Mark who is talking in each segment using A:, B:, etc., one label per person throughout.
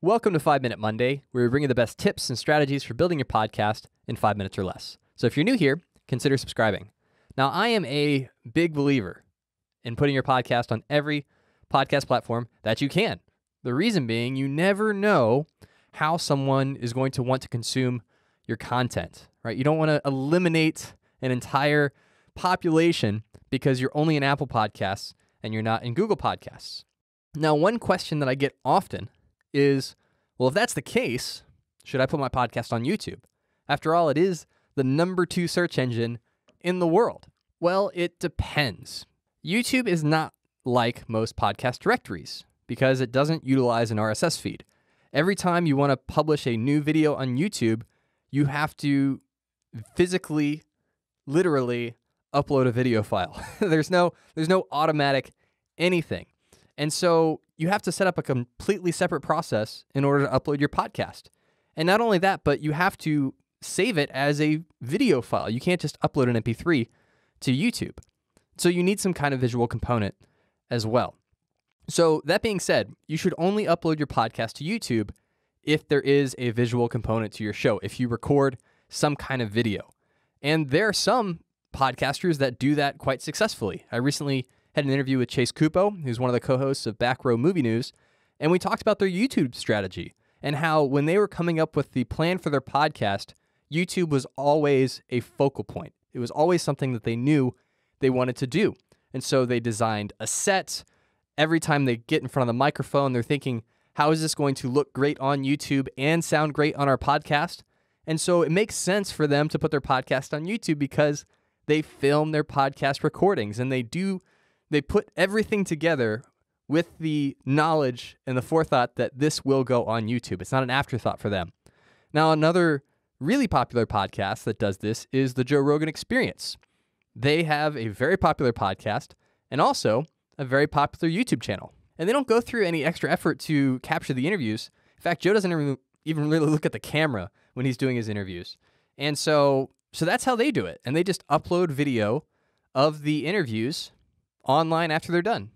A: Welcome to 5 Minute Monday, where we bring you the best tips and strategies for building your podcast in 5 minutes or less. So if you're new here, consider subscribing. Now, I am a big believer in putting your podcast on every podcast platform that you can. The reason being, you never know how someone is going to want to consume your content, right? You don't want to eliminate an entire population because you're only in Apple Podcasts and you're not in Google Podcasts. Now, one question that I get often is, well, if that's the case, should I put my podcast on YouTube? After all, it is the number 2 search engine in the world. Well, it depends. YouTube is not like most podcast directories because it doesn't utilize an RSS feed. Every time you want to publish a new video on YouTube, you have to physically, literally upload a video file. There's no automatic anything. And so you have to set up a completely separate process in order to upload your podcast. And not only that, but you have to save it as a video file. You can't just upload an MP3 to YouTube. So you need some kind of visual component as well. So that being said, you should only upload your podcast to YouTube if there is a visual component to your show, if you record some kind of video. And there are some podcasters that do that quite successfully. I recently had an interview with Chase Cupo, who's one of the co-hosts of Back Row Movie News, and we talked about their YouTube strategy and how when they were coming up with the plan for their podcast, YouTube was always a focal point. It was always something that they knew they wanted to do. And so they designed a set. Every time they get in front of the microphone, they're thinking, how is this going to look great on YouTube and sound great on our podcast? And so it makes sense for them to put their podcast on YouTube because they film their podcast recordings and they put everything together with the knowledge and the forethought that this will go on YouTube. It's not an afterthought for them. Now, another really popular podcast that does this is the Joe Rogan Experience. They have a very popular podcast and also a very popular YouTube channel. And they don't go through any extra effort to capture the interviews. In fact, Joe doesn't even really look at the camera when he's doing his interviews. And so that's how they do it. And they just upload video of the interviews online after they're done.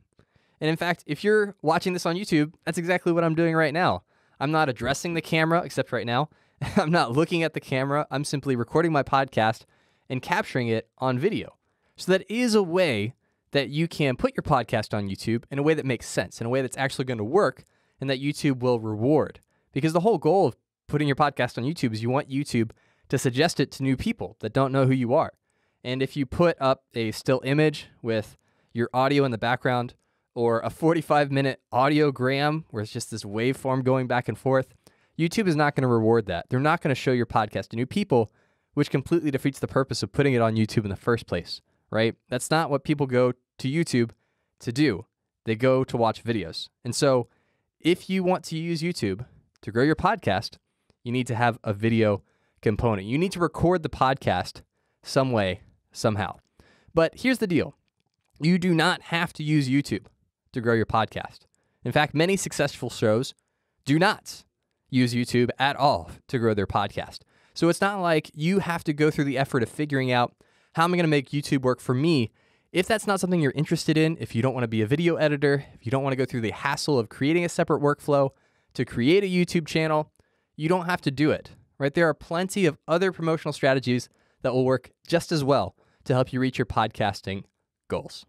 A: And in fact, if you're watching this on YouTube, that's exactly what I'm doing right now. I'm not addressing the camera, except right now. I'm not looking at the camera. I'm simply recording my podcast and capturing it on video. So that is a way that you can put your podcast on YouTube in a way that makes sense, in a way that's actually going to work and that YouTube will reward. Because the whole goal of putting your podcast on YouTube is you want YouTube to suggest it to new people that don't know who you are. And if you put up a still image with your audio in the background or a 45-minute audiogram where it's just this waveform going back and forth, YouTube is not going to reward that. They're not going to show your podcast to new people, which completely defeats the purpose of putting it on YouTube in the first place, right? That's not what people go to YouTube to do. They go to watch videos. And so if you want to use YouTube to grow your podcast, you need to have a video component. You need to record the podcast some way, somehow. But here's the deal. You do not have to use YouTube to grow your podcast. In fact, many successful shows do not use YouTube at all to grow their podcast. So it's not like you have to go through the effort of figuring out how am I going to make YouTube work for me. If that's not something you're interested in, if you don't want to be a video editor, if you don't want to go through the hassle of creating a separate workflow to create a YouTube channel, you don't have to do it, right? There are plenty of other promotional strategies that will work just as well to help you reach your podcasting goals.